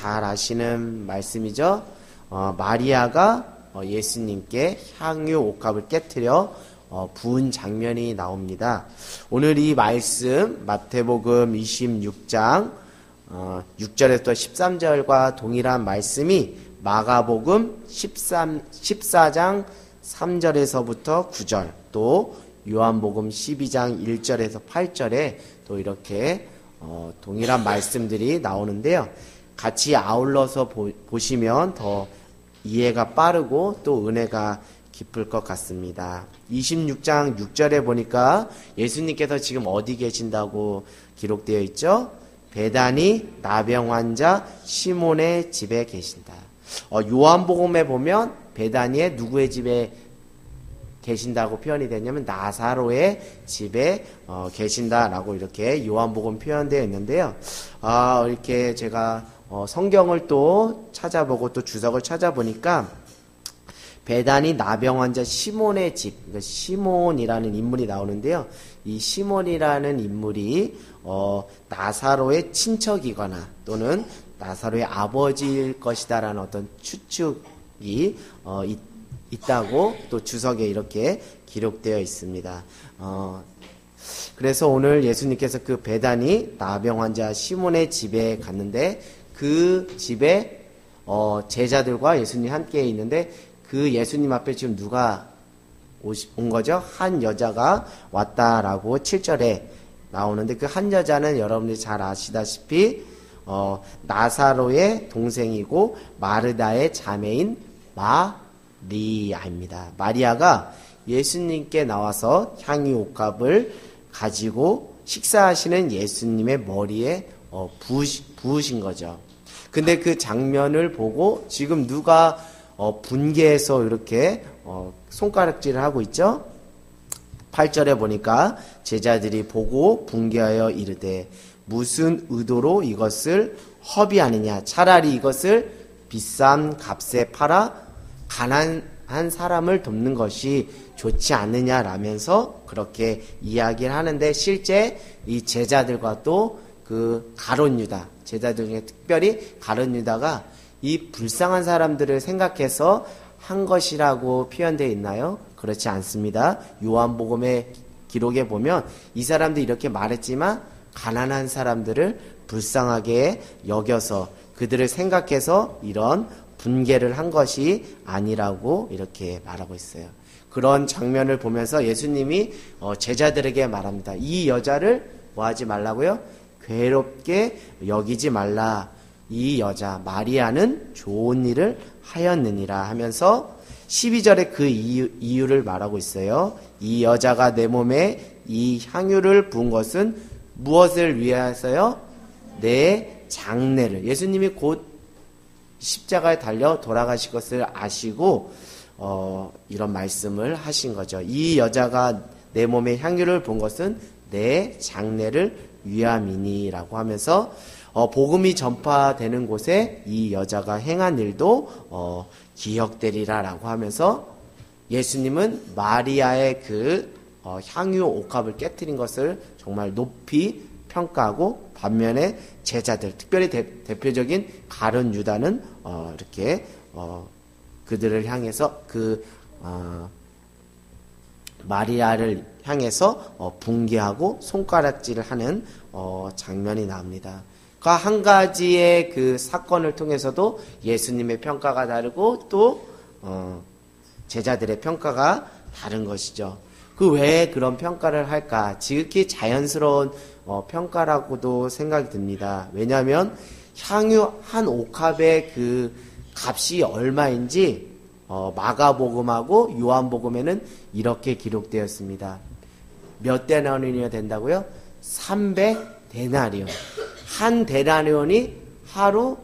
잘 아시는 말씀이죠. 마리아가 예수님께 향유 옥합을 깨뜨려 부은 장면이 나옵니다. 오늘 이 말씀 마태복음 26장 6절에서 13절과 동일한 말씀이 마가복음 14장 3절에서부터 9절, 또 요한복음 12장 1절에서 8절에 또 이렇게 동일한 말씀들이 나오는데요. 같이 아울러서 보시면 더 이해가 빠르고 또 은혜가 깊을 것 같습니다. 26장 6절에 보니까 예수님께서 지금 어디 계신다고 기록되어 있죠? 베다니 나병 환자 시몬의 집에 계신다. 요한복음에 보면 베다니의 누구의 집에 계신다고 표현이 되냐면 나사로의 집에 계신다라고 이렇게 요한복음 표현되어 있는데요. 이렇게 제가 성경을 또 찾아보고 또 주석을 찾아보니까 베다니 나병 환자 시몬의 집, 그러니까 시몬이라는 인물이 나오는데요. 이 시몬이라는 인물이 나사로의 친척이거나 또는 나사로의 아버지일 것이다라는 어떤 추측이 있다고 또 주석에 이렇게 기록되어 있습니다. 그래서 오늘 예수님께서 그 베다니 나병 환자 시몬의 집에 갔는데 그 집에 제자들과 예수님 함께 있는데 그 예수님 앞에 지금 누가 온 거죠? 한 여자가 왔다라고 7절에 나오는데 그 한 여자는 여러분들이 잘 아시다시피 나사로의 동생이고 마르다의 자매인 마리아입니다. 마리아가 예수님께 나와서 향유 옥합을 가지고 식사하시는 예수님의 머리에 부으신 거죠. 근데 그 장면을 보고 지금 누가 분개해서 이렇게 손가락질을 하고 있죠? 8절에 보니까 제자들이 보고 분개하여 이르되 무슨 의도로 이것을 허비하느냐, 차라리 이것을 비싼 값에 팔아 가난한 사람을 돕는 것이 좋지 않느냐라면서 그렇게 이야기를 하는데 실제 이 제자들과 또 그 가룟 유다, 제자들 중에 특별히 가룟 유다가 이 불쌍한 사람들을 생각해서 한 것이라고 표현되어 있나요? 그렇지 않습니다. 요한복음의 기록에 보면 이 사람들이 이렇게 말했지만 가난한 사람들을 불쌍하게 여겨서 그들을 생각해서 이런 분개를 한 것이 아니라고 이렇게 말하고 있어요. 그런 장면을 보면서 예수님이 제자들에게 말합니다. 이 여자를 뭐 하지 말라고요? 괴롭게 여기지 말라. 이 여자 마리아는 좋은 일을 하였느니라 하면서 12절에 그 이유를 말하고 있어요. 이 여자가 내 몸에 이 향유를 부은 것은 무엇을 위하여서요? 내 장례를. 예수님이 곧 십자가에 달려 돌아가실 것을 아시고 이런 말씀을 하신 거죠. 이 여자가 내 몸에 향유를 부은 것은 내 장례를 위함이니라고 하면서 복음이 전파되는 곳에 이 여자가 행한 일도 기억되리라라고 하면서 예수님은 마리아의 그 향유 옥합을 깨뜨린 것을 정말 높이 평가하고 반면에 제자들, 특별히 대표적인 가룟 유다는 이렇게 그들을 향해서 마리아를 향해서 붕괴하고 손가락질을 하는 장면이 나옵니다. 그 한 가지의 그 사건을 통해서도 예수님의 평가가 다르고 또 제자들의 평가가 다른 것이죠. 그 왜 그런 평가를 할까? 지극히 자연스러운 평가라고도 생각이 듭니다. 왜냐하면 향유 한 옥합의 그 값이 얼마인지 마가복음하고 요한복음에는 이렇게 기록되었습니다. 몇 데나리온이 된다고요? 300데나리온. 한 데나리온이 하루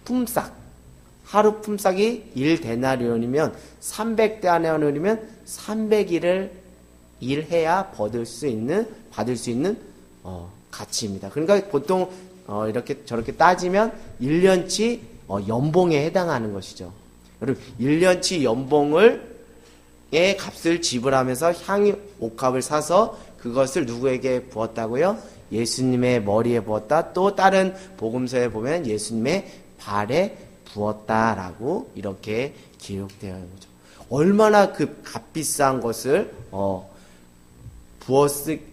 품삯이 1데나리온이면 300데나리온이면 300일을 일해야 받을 수 있는 가치입니다. 그러니까 보통 이렇게 저렇게 따지면 1년치 연봉에 해당하는 것이죠. 여러분 1년치 연봉의 값을 지불하면서 향유 옥합을 사서 그것을 누구에게 부었다고요? 예수님의 머리에 부었다. 또 다른 복음서에 보면 예수님의 발에 부었다라고 이렇게 기록되어 있는 거죠. 얼마나 그 값비싼 것을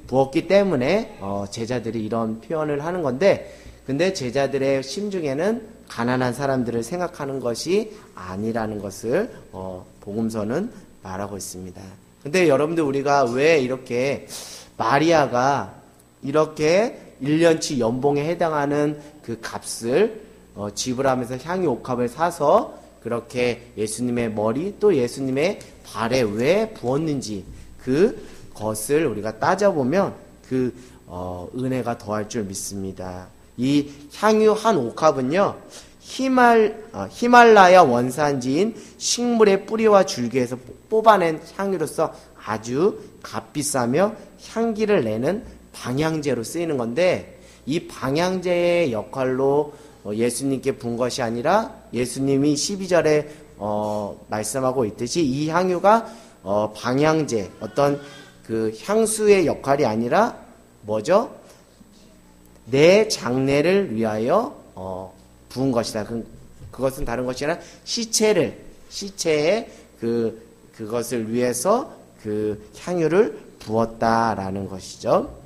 부었기 때문에 제자들이 이런 표현을 하는 건데, 근데 제자들의 심중에는 가난한 사람들을 생각하는 것이 아니라는 것을 복음서는 말하고 있습니다. 근데 여러분들, 우리가 왜 이렇게 마리아가 이렇게 1년치 연봉에 해당하는 그 값을 지불하면서 향유 옥합을 사서 그렇게 예수님의 머리 또 예수님의 발에 왜 부었는지 그것을 우리가 따져보면 그 은혜가 더할 줄 믿습니다. 이 향유 한 옥합은요, 히말라야 원산지인 식물의 뿌리와 줄기에서 뽑아낸 향유로서 아주 값비싸며 향기를 내는 방향제로 쓰이는 건데, 이 방향제의 역할로 예수님께 부은 것이 아니라 예수님이 12절에 말씀하고 있듯이 이 향유가 방향제, 어떤 그 향수의 역할이 아니라 뭐죠? 내 장례를 위하여 부은 것이다. 그것은 다른 것이 아니라 시체의 그것을 위해서 그 향유를 부었다라는 것이죠.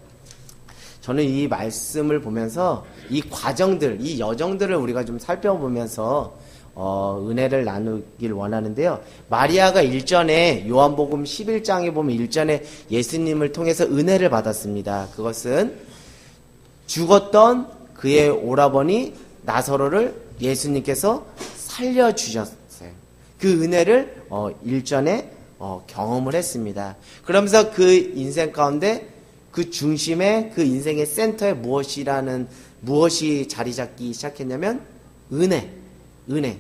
저는 이 말씀을 보면서 이 과정들, 이 여정들을 우리가 좀 살펴보면서 은혜를 나누길 원하는데요. 마리아가 일전에 요한복음 11장에 보면 일전에 예수님을 통해서 은혜를 받았습니다. 그것은 죽었던 그의 오라버니 나사로를 예수님께서 살려주셨어요. 그 은혜를 일전에 경험을 했습니다. 그러면서 그 인생 가운데 그 중심에, 그 인생의 센터에 무엇이 자리 잡기 시작했냐면 은혜.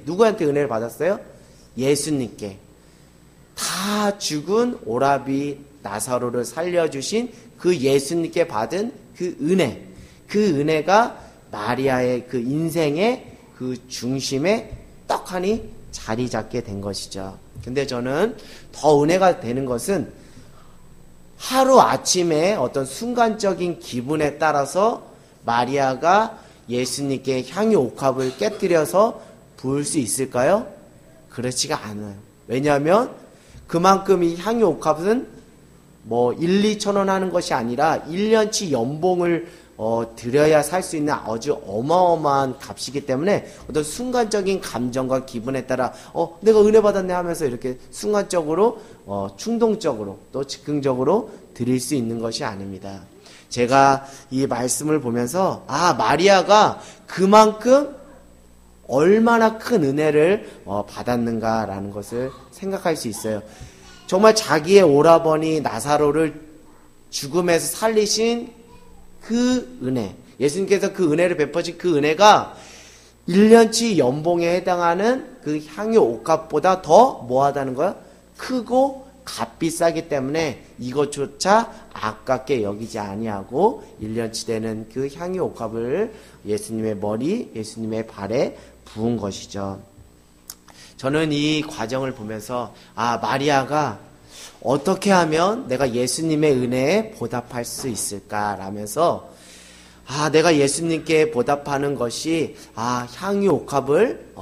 누구한테 은혜를 받았어요? 예수님께. 다 죽은 오라비 나사로를 살려주신 그 예수님께 받은 그 은혜. 그 은혜가 마리아의 그 인생의 그 중심에 떡하니 자리 잡게 된 것이죠. 근데 저는 더 은혜가 되는 것은 하루 아침에 어떤 순간적인 기분에 따라서 마리아가 예수님께 향유 옥합을 깨뜨려서 부을 수 있을까요? 그렇지가 않아요. 왜냐하면 그만큼 이 향유 옥합은 1, 2천 원 하는 것이 아니라 1년치 연봉을 드려야 살 수 있는 아주 어마어마한 값이기 때문에 어떤 순간적인 감정과 기분에 따라 내가 은혜 받았네 하면서 이렇게 순간적으로 충동적으로 또 즉흥적으로 드릴 수 있는 것이 아닙니다. 제가 이 말씀을 보면서 마리아가 그만큼 얼마나 큰 은혜를 받았는가라는 것을 생각할 수 있어요. 정말 자기의 오라버니 나사로를 죽음에서 살리신 그 은혜, 예수님께서 그 은혜를 베푸신 그 은혜가 1년치 연봉에 해당하는 그 향유 옥합보다 더 뭐하다는 거야? 크고 값비싸기 때문에 이것조차 아깝게 여기지 아니하고 1년치 되는 그 향유 옥합을 예수님의 머리, 예수님의 발에 부은 것이죠. 저는 이 과정을 보면서 마리아가 어떻게 하면 내가 예수님의 은혜에 보답할 수 있을까라면서 내가 예수님께 보답하는 것이 향유 옥합을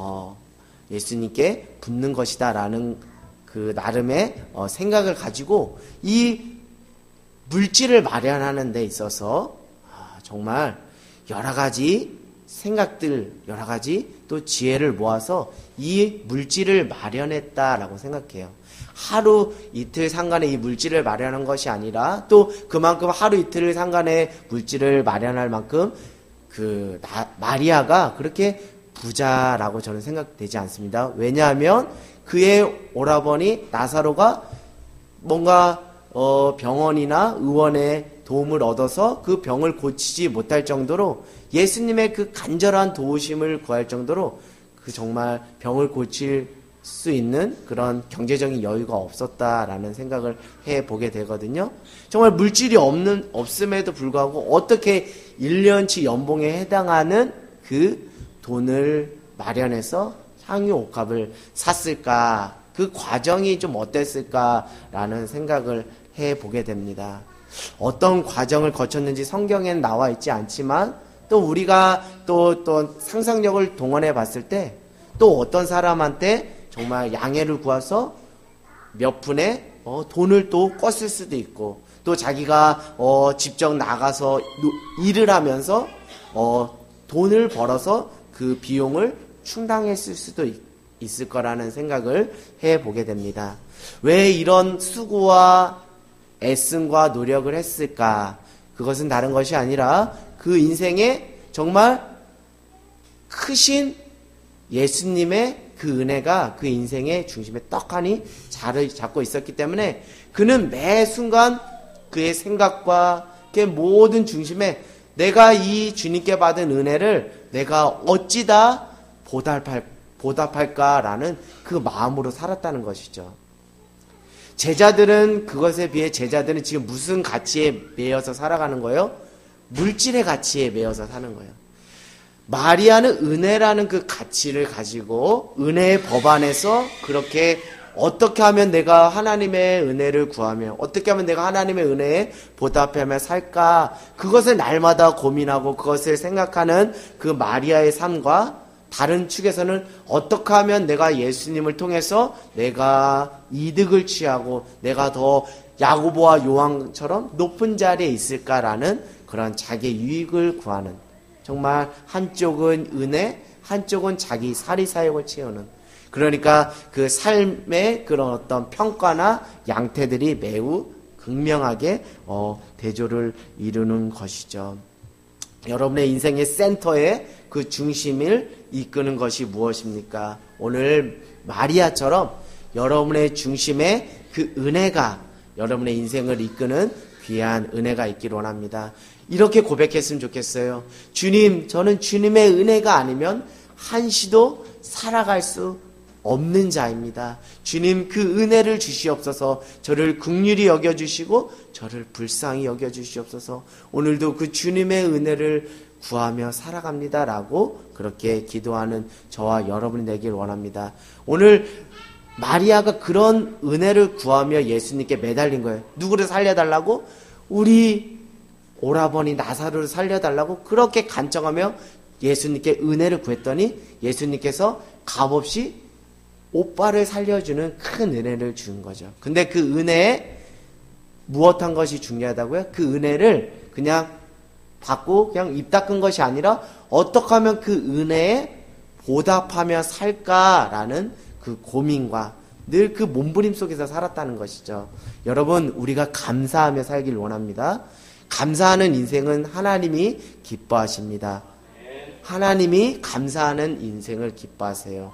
예수님께 붓는 것이다라는 그 나름의 생각을 가지고 이 물질을 마련하는 데 있어서 정말 여러 가지 생각들, 여러 가지 또 지혜를 모아서 이 물질을 마련했다라고 생각해요. 하루 이틀 상간에 이 물질을 마련한 것이 아니라 또 그만큼 하루 이틀 상간에 물질을 마련할 만큼 마리아가 그렇게 부자라고 저는 생각되지 않습니다. 왜냐하면 그의 오라버니 나사로가 뭔가 병원이나 의원의 도움을 얻어서 그 병을 고치지 못할 정도로 예수님의 그 간절한 도우심을 구할 정도로 그 정말 병을 고칠 수 있는 그런 경제적인 여유가 없었다라는 생각을 해보게 되거든요. 정말 물질이 없음에도 불구하고 어떻게 1년치 연봉에 해당하는 그 돈을 마련해서 향유 옥합을 샀을까? 그 과정이 좀 어땠을까라는 생각을 해보게 됩니다. 어떤 과정을 거쳤는지 성경에는 나와 있지 않지만 또 우리가 또 상상력을 동원해 봤을 때 또 어떤 사람한테 정말 양해를 구해서 몇 푼의 돈을 또 껐을 수도 있고 또 자기가 직접 나가서 일을 하면서 돈을 벌어서 그 비용을 충당했을 수도 있을 거라는 생각을 해보게 됩니다. 왜 이런 수고와 애씀과 노력을 했을까? 그것은 다른 것이 아니라 그 인생에 정말 크신 예수님의 그 은혜가 그 인생의 중심에 떡하니 자리 잡고 있었기 때문에 그는 매 순간 그의 생각과 그의 모든 중심에 내가 이 주님께 받은 은혜를 내가 어찌다 보답할까라는 그 마음으로 살았다는 것이죠. 제자들은 그것에 비해 제자들은 지금 무슨 가치에 매여서 살아가는 거예요? 물질의 가치에 매여서 사는 거예요. 마리아는 은혜라는 그 가치를 가지고 은혜의 법 안에서 그렇게 어떻게 하면 내가 하나님의 은혜를 구하며 어떻게 하면 내가 하나님의 은혜에 보답하며 살까 그것을 날마다 고민하고 그것을 생각하는 그 마리아의 삶과 다른 축에서는 어떻게 하면 내가 예수님을 통해서 내가 이득을 취하고 내가 더 야고보와 요한처럼 높은 자리에 있을까라는 그런 자기의 유익을 구하는 정말 한쪽은 은혜, 한쪽은 자기 사리사욕을 채우는 그러니까 그 삶의 그런 어떤 평가나 양태들이 매우 극명하게 대조를 이루는 것이죠. 여러분의 인생의 센터에 그 중심을 이끄는 것이 무엇입니까? 오늘 마리아처럼 여러분의 중심에 그 은혜가 여러분의 인생을 이끄는 귀한 은혜가 있기를 원합니다. 이렇게 고백했으면 좋겠어요. 주님, 저는 주님의 은혜가 아니면 한시도 살아갈 수 없는 자입니다. 주님 그 은혜를 주시옵소서. 저를 긍휼히 여겨주시고 저를 불쌍히 여겨주시옵소서. 오늘도 그 주님의 은혜를 구하며 살아갑니다 라고 그렇게 기도하는 저와 여러분이 되길 원합니다. 오늘 마리아가 그런 은혜를 구하며 예수님께 매달린 거예요. 누구를 살려달라고? 우리 오라버니 나사로를 살려달라고 그렇게 간청하며 예수님께 은혜를 구했더니 예수님께서 값없이 오빠를 살려주는 큰 은혜를 준 거죠. 근데 그 은혜에 무엇한 것이 중요하다고요? 그 은혜를 그냥 받고 그냥 입 닦은 것이 아니라 어떻게 하면 그 은혜에 보답하며 살까라는 그 고민과 늘 그 몸부림 속에서 살았다는 것이죠. 여러분, 우리가 감사하며 살길 원합니다. 감사하는 인생은 하나님이 기뻐하십니다. 하나님이 감사하는 인생을 기뻐하세요.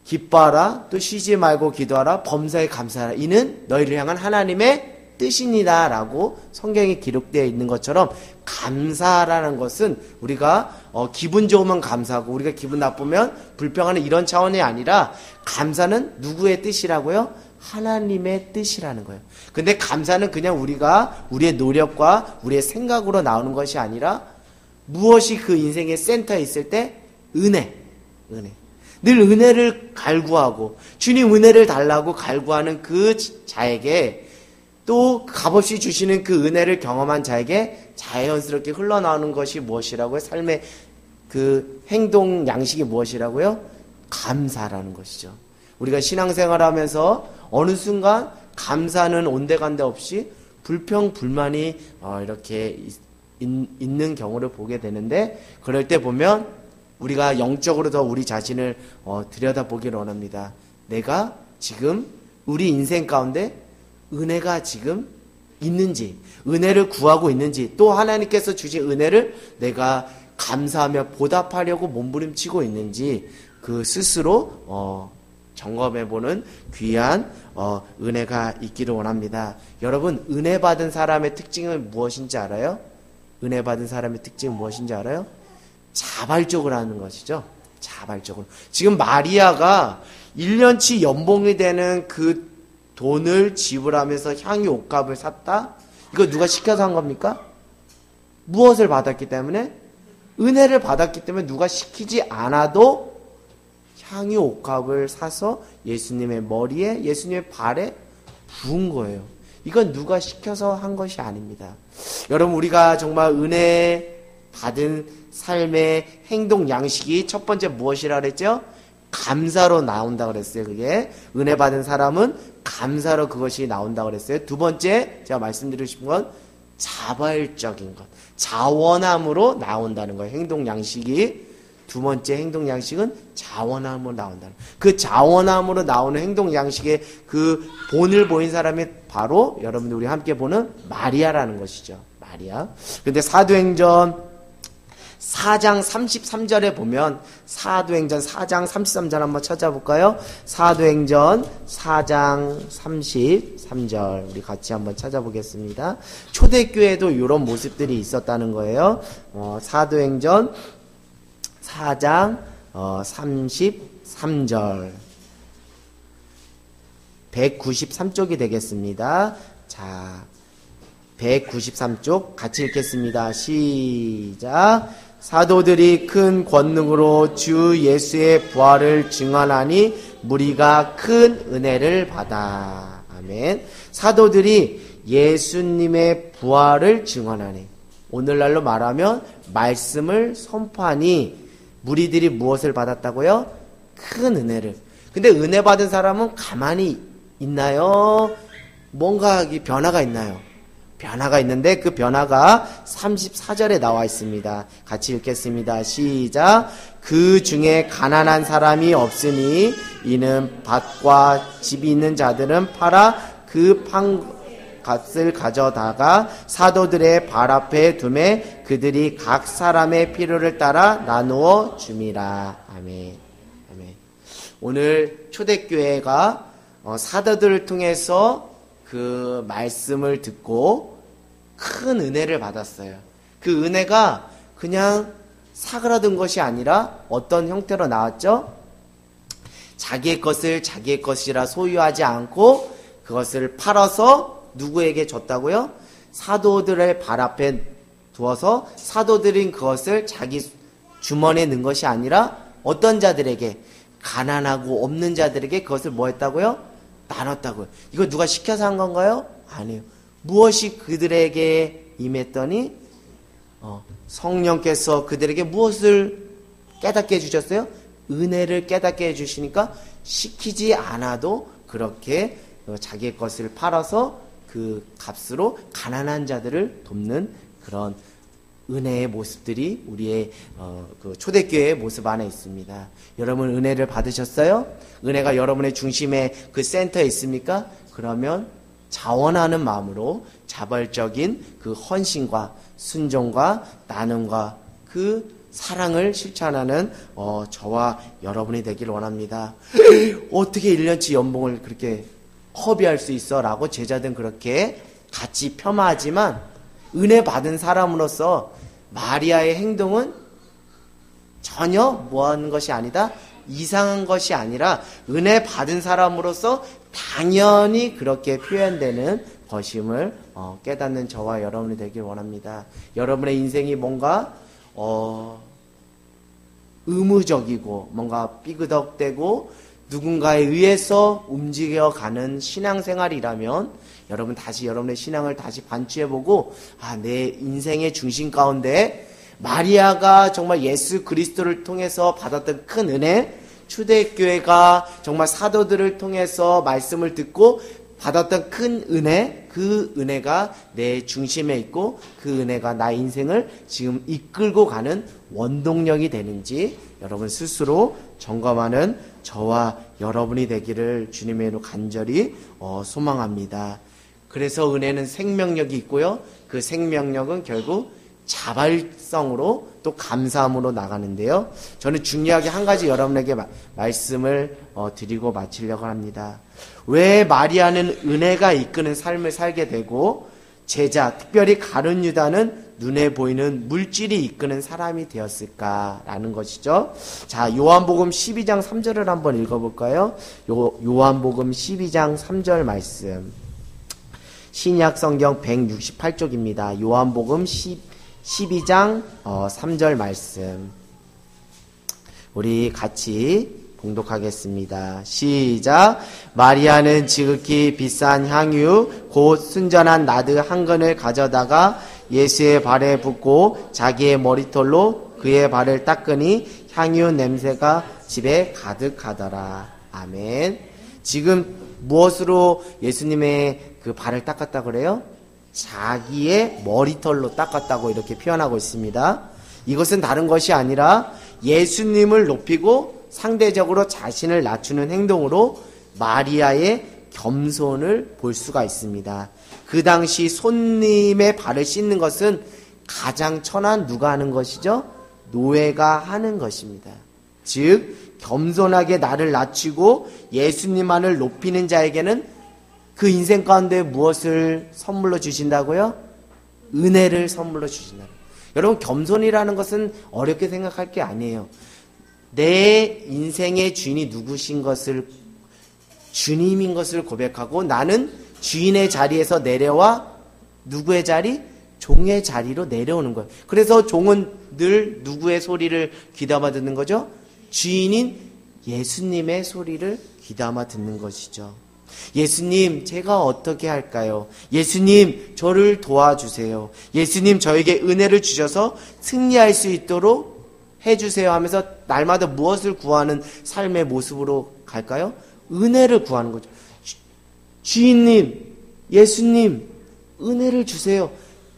기뻐하라, 또 쉬지 말고 기도하라, 범사에 감사하라. 이는 너희를 향한 하나님의 뜻이니다 라고 성경에 기록되어 있는 것처럼 감사라는 것은 우리가 기분 좋으면 감사하고 우리가 기분 나쁘면 불평하는 이런 차원이 아니라 감사는 누구의 뜻이라고요? 하나님의 뜻이라는 거예요. 근데 감사는 그냥 우리가 우리의 노력과 우리의 생각으로 나오는 것이 아니라 무엇이 그 인생의 센터에 있을 때? 은혜. 늘 은혜를 갈구하고 주님 은혜를 달라고 갈구하는 그 자에게 또 값없이 주시는 그 은혜를 경험한 자에게 자연스럽게 흘러나오는 것이 무엇이라고요? 삶의 그 행동 양식이 무엇이라고요? 감사라는 것이죠. 우리가 신앙생활 하면서 어느 순간 감사는 온데간데 없이 불평, 불만이 이렇게 있는 경우를 보게 되는데 그럴 때 보면 우리가 영적으로 더 우리 자신을 들여다보기를 원합니다. 내가 지금 우리 인생 가운데 은혜가 지금 있는지, 은혜를 구하고 있는지, 또 하나님께서 주신 은혜를 내가 감사하며 보답하려고 몸부림치고 있는지 그 스스로 점검해보는 귀한 은혜가 있기를 원합니다. 여러분, 은혜 받은 사람의 특징은 무엇인지 알아요? 은혜 받은 사람의 특징은 무엇인지 알아요? 자발적으로 하는 것이죠. 자발적으로. 지금 마리아가 1년치 연봉이 되는 그 돈을 지불하면서 향유 옥합을 샀다? 이거 누가 시켜서 한 겁니까? 무엇을 받았기 때문에? 은혜를 받았기 때문에 누가 시키지 않아도 향유 옥합을 사서 예수님의 머리에, 예수님의 발에 부은 거예요. 이건 누가 시켜서 한 것이 아닙니다. 여러분, 우리가 정말 은혜 받은 삶의 행동 양식이 첫 번째 무엇이라 그랬죠? 감사로 나온다 그랬어요. 그게 은혜 받은 사람은 감사로 그것이 나온다 그랬어요. 두 번째 제가 말씀드리고 싶은 건 자발적인 것, 자원함으로 나온다는 거예요. 행동 양식이 두 번째 행동 양식은 자원함으로 나온다는 거예요. 그 자원함으로 나오는 행동 양식의 그 본을 보인 사람이 바로 여러분들 우리 함께 보는 마리아라는 것이죠. 마리아. 근데 사도행전 4장 33절에 보면 사도행전 4장 33절 한번 찾아볼까요? 사도행전 4장 33절 우리 같이 한번 찾아보겠습니다. 초대교회도 이런 모습들이 있었다는 거예요. 사도행전 4장 33절 193쪽이 되겠습니다. 자, 193쪽 같이 읽겠습니다. 시작. 사도들이 큰 권능으로 주 예수의 부활을 증언하니 무리가 큰 은혜를 받아. 아멘. 사도들이 예수님의 부활을 증언하니, 오늘날로 말하면 말씀을 선포하니 무리들이 무엇을 받았다고요? 큰 은혜를. 근데 은혜 받은 사람은 가만히 있나요? 뭔가 변화가 있나요? 변화가 있는데 그 변화가 34절에 나와 있습니다. 같이 읽겠습니다. 시작. 그 중에 가난한 사람이 없으니 이는 밭과 집이 있는 자들은 팔아 그 판값을 가져다가 사도들의 발 앞에 두매 그들이 각 사람의 필요를 따라 나누어 줌이라. 아멘. 아멘. 오늘 초대교회가 사도들을 통해서 그 말씀을 듣고 큰 은혜를 받았어요. 그 은혜가 그냥 사그라든 것이 아니라 어떤 형태로 나왔죠? 자기의 것을 자기의 것이라 소유하지 않고 그것을 팔아서 누구에게 줬다고요? 사도들의 발 앞에 두어서 사도들인 그것을 자기 주머니에 넣은 것이 아니라 어떤 자들에게, 가난하고 없는 자들에게 그것을 뭐 했다고요? 나눴다고요. 이거 누가 시켜서 한 건가요? 아니에요. 무엇이 그들에게 임했더니 성령께서 그들에게 무엇을 깨닫게 해주셨어요? 은혜를 깨닫게 해주시니까 시키지 않아도 그렇게 자기의 것을 팔아서 그 값으로 가난한 자들을 돕는 그런 은혜의 모습들이 우리의 그 초대교회의 모습 안에 있습니다. 여러분 은혜를 받으셨어요? 은혜가 여러분의 중심에 그 센터에 있습니까? 그러면 자원하는 마음으로 자발적인 그 헌신과 순종과 나눔과 그 사랑을 실천하는 저와 여러분이 되기를 원합니다. 어떻게 1년치 연봉을 그렇게 허비할 수 있어? 라고 제자들은 그렇게 같이 폄하하지만 은혜 받은 사람으로서 마리아의 행동은 전혀 뭐하는 것이 아니다? 이상한 것이 아니라 은혜 받은 사람으로서 당연히 그렇게 표현되는 것임을 깨닫는 저와 여러분이 되길 원합니다. 여러분의 인생이 뭔가 의무적이고 뭔가 삐그덕대고 누군가에 의해서 움직여가는 신앙생활이라면 여러분 다시 여러분의 신앙을 다시 반추해보고 내 인생의 중심 가운데 마리아가 정말 예수 그리스도를 통해서 받았던 큰 은혜, 초대교회가 정말 사도들을 통해서 말씀을 듣고 받았던 큰 은혜, 그 은혜가 내 중심에 있고 그 은혜가 나의 인생을 지금 이끌고 가는 원동력이 되는지 여러분 스스로 점검하는 저와 여러분이 되기를 주님의 이름으로 간절히 소망합니다. 그래서 은혜는 생명력이 있고요. 그 생명력은 결국 자발성으로 또 감사함으로 나가는데요. 저는 중요하게 한 가지 여러분에게 말씀을 드리고 마치려고 합니다. 왜 마리아는 은혜가 이끄는 삶을 살게 되고 제자, 특별히 가룟 유다는 눈에 보이는 물질이 이끄는 사람이 되었을까라는 것이죠. 자, 요한복음 12장 3절을 한번 읽어볼까요? 요한복음 12장 3절 말씀. 신약 성경 168쪽입니다. 요한복음 12장 3절 말씀. 우리 같이 봉독하겠습니다. 시작. 마리아는 지극히 비싼 향유 곧 순전한 나드 한 근을 가져다가 예수의 발에 붓고 자기의 머리털로 그의 발을 닦으니 향유 냄새가 집에 가득하더라. 아멘. 지금 무엇으로 예수님의 그 발을 닦았다고 그래요? 자기의 머리털로 닦았다고 이렇게 표현하고 있습니다. 이것은 다른 것이 아니라 예수님을 높이고 상대적으로 자신을 낮추는 행동으로 마리아의 겸손을 볼 수가 있습니다. 그 당시 손님의 발을 씻는 것은 가장 천한 누가 하는 것이죠? 노예가 하는 것입니다. 즉 겸손하게 나를 낮추고 예수님만을 높이는 자에게는 그 인생 가운데 무엇을 선물로 주신다고요? 은혜를 선물로 주신다. 여러분, 겸손이라는 것은 어렵게 생각할 게 아니에요. 내 인생의 주인이 누구신 것을, 주님인 것을 고백하고 나는 주인의 자리에서 내려와 누구의 자리? 종의 자리로 내려오는 거예요. 그래서 종은 늘 누구의 소리를 귀담아 듣는 거죠? 주인인 예수님의 소리를 귀담아 듣는 것이죠. 예수님, 제가 어떻게 할까요? 예수님, 저를 도와주세요. 예수님, 저에게 은혜를 주셔서 승리할 수 있도록 해주세요 하면서 날마다 무엇을 구하는 삶의 모습으로 갈까요? 은혜를 구하는 거죠. 주인님, 예수님, 은혜를 주세요.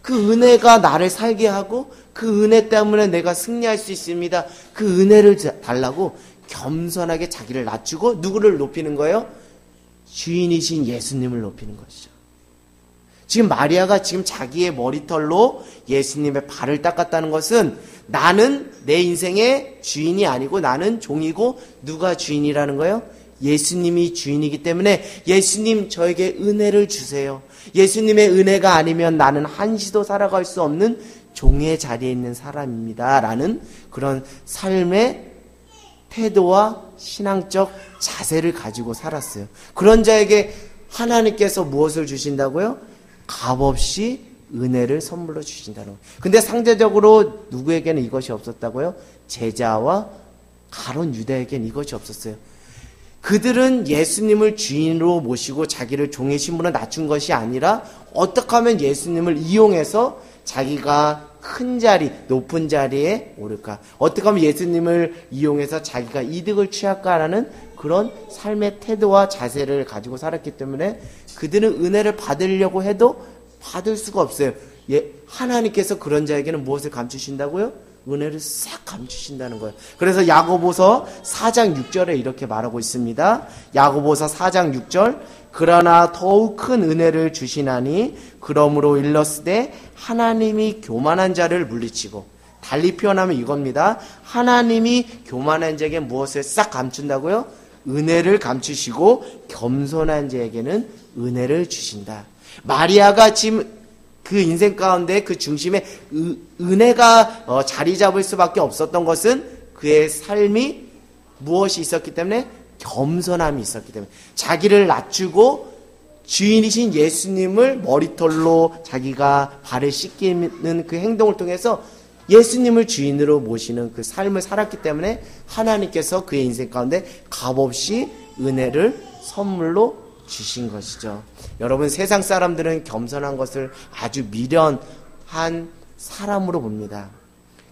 그 은혜가 나를 살게 하고 그 은혜 때문에 내가 승리할 수 있습니다. 그 은혜를 달라고 겸손하게 자기를 낮추고 누구를 높이는 거예요? 주인이신 예수님을 높이는 것이죠. 지금 마리아가 지금 자기의 머리털로 예수님의 발을 닦았다는 것은 나는 내 인생의 주인이 아니고 나는 종이고 누가 주인이라는 거예요? 예수님이 주인이기 때문에 예수님 저에게 은혜를 주세요. 예수님의 은혜가 아니면 나는 한시도 살아갈 수 없는 종의 자리에 있는 사람입니다. 라는 그런 삶의 태도와 신앙적 자세를 가지고 살았어요. 그런 자에게 하나님께서 무엇을 주신다고요? 값없이 은혜를 선물로 주신다는 거예요. 근데 상대적으로 누구에게는 이것이 없었다고요? 제자와 가론 유다에게는 이것이 없었어요. 그들은 예수님을 주인으로 모시고 자기를 종의 신분으로 낮춘 것이 아니라 어떻게 하면 예수님을 이용해서 자기가 큰 자리, 높은 자리에 오를까? 어떻게 하면 예수님을 이용해서 자기가 이득을 취할까라는 그런 삶의 태도와 자세를 가지고 살았기 때문에 그들은 은혜를 받으려고 해도 받을 수가 없어요. 하나님께서 그런 자에게는 무엇을 감추신다고요? 은혜를 싹 감추신다는 거예요. 그래서 야고보서 4장 6절에 이렇게 말하고 있습니다. 야고보서 4장 6절 그러나 더욱 큰 은혜를 주시나니 그러므로 일렀으되 하나님이 교만한 자를 물리치고 달리 표현하면 이겁니다. 하나님이 교만한 자에게 무엇을 싹 감춘다고요? 은혜를 감추시고 겸손한 자에게는 은혜를 주신다. 마리아가 지금 그 인생 가운데 그 중심에 은혜가 자리 잡을 수밖에 없었던 것은 그의 삶이 무엇이 있었기 때문에 겸손함이 있었기 때문에 자기를 낮추고 주인이신 예수님을 머리털로 자기가 발을 씻기는 그 행동을 통해서 예수님을 주인으로 모시는 그 삶을 살았기 때문에 하나님께서 그의 인생 가운데 값없이 은혜를 선물로 주신 것이죠. 여러분, 세상 사람들은 겸손한 것을 아주 미련한 사람으로 봅니다.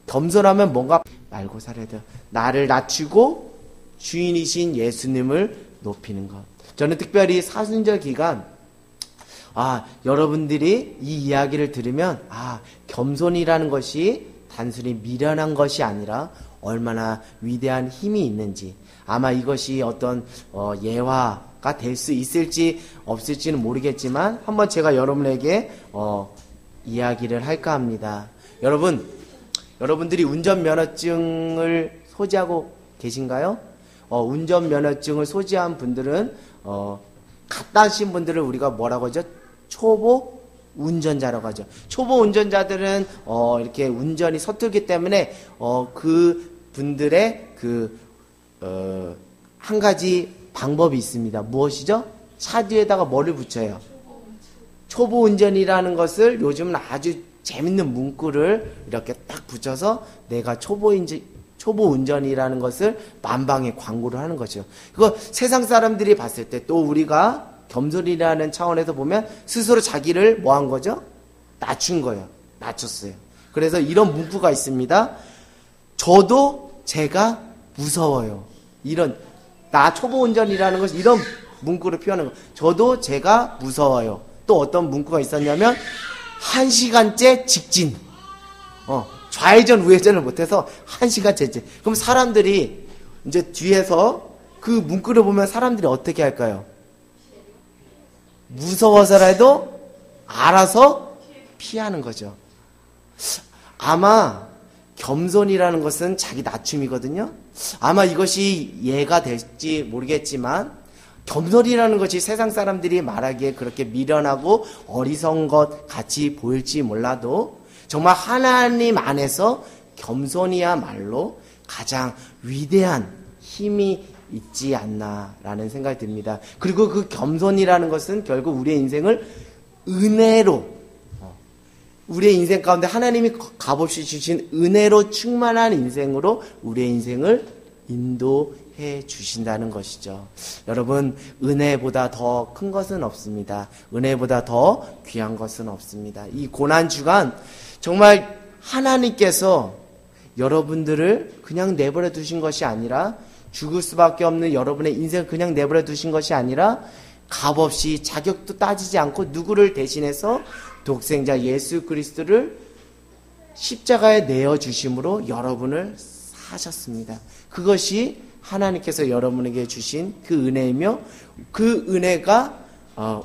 겸손하면 뭔가 말고 살아야 돼요. 나를 낮추고 주인이신 예수님을 높이는 것. 저는 특별히 사순절 기간 여러분들이 이 이야기를 들으면 겸손이라는 것이 단순히 미련한 것이 아니라 얼마나 위대한 힘이 있는지 아마 이것이 어떤 예화가 될 수 있을지 없을지는 모르겠지만 한번 제가 여러분에게 이야기를 할까 합니다. 여러분들이 운전면허증을 소지하고 계신가요? 운전면허증을 소지한 분들은 갖다 하신 분들을 우리가 뭐라고 하죠? 초보 운전자라고 하죠. 초보 운전자들은 이렇게 운전이 서툴기 때문에 그 분들의 한 가지 방법이 있습니다. 무엇이죠? 차 뒤에다가 뭐를 붙여요? 초보 운전이라는 것을 요즘은 아주 재밌는 문구를 이렇게 딱 붙여서 내가 초보 초보 운전이라는 것을 만방에 광고를 하는 거죠. 그거 세상 사람들이 봤을 때 또 우리가 겸손이라는 차원에서 보면 스스로 자기를 뭐 한 거죠? 낮춘 거예요. 낮췄어요. 그래서 이런 문구가 있습니다. 저도 제가 무서워요. 이런 나 초보 운전이라는 것이 이런 문구를 표현하는 거. 저도 제가 무서워요. 또 어떤 문구가 있었냐면 1시간째 직진. 좌회전 우회전을 못해서 1시간째 직진. 그럼 사람들이 이제 뒤에서 그 문구를 보면 사람들이 어떻게 할까요? 무서워서라도 알아서 피하는 거죠. 아마 겸손이라는 것은 자기 낮춤이거든요. 아마 이것이 예가 될지 모르겠지만 겸손이라는 것이 세상 사람들이 말하기에 그렇게 미련하고 어리석은 것 같이 보일지 몰라도 정말 하나님 안에서 겸손이야말로 가장 위대한 힘이 있지 않나라는 생각이 듭니다. 그리고 그 겸손이라는 것은 결국 우리의 인생을 은혜로, 우리의 인생 가운데 하나님이 값없이 주신 은혜로 충만한 인생으로 우리의 인생을 인도해 주신다는 것이죠. 여러분, 은혜보다 더 큰 것은 없습니다. 은혜보다 더 귀한 것은 없습니다. 이 고난주간 정말 하나님께서 여러분들을 그냥 내버려 두신 것이 아니라 죽을 수밖에 없는 여러분의 인생을 그냥 내버려 두신 것이 아니라 값없이 자격도 따지지 않고 누구를 대신해서 독생자 예수 그리스도를 십자가에 내어주심으로 여러분을 사셨습니다. 그것이 하나님께서 여러분에게 주신 그 은혜이며 그 은혜가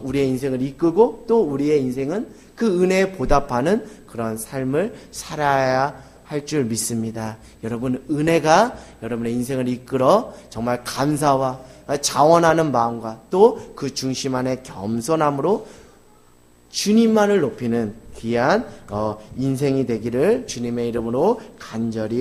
우리의 인생을 이끌고 또 우리의 인생은 그 은혜에 보답하는 그런 삶을 살아야 할 줄 믿습니다. 여러분, 은혜가 여러분의 인생을 이끌어 정말 감사와 자원하는 마음과 또 그 중심 안에 겸손함으로 주님만을 높이는 귀한 인생이 되기를 주님의 이름으로 간절히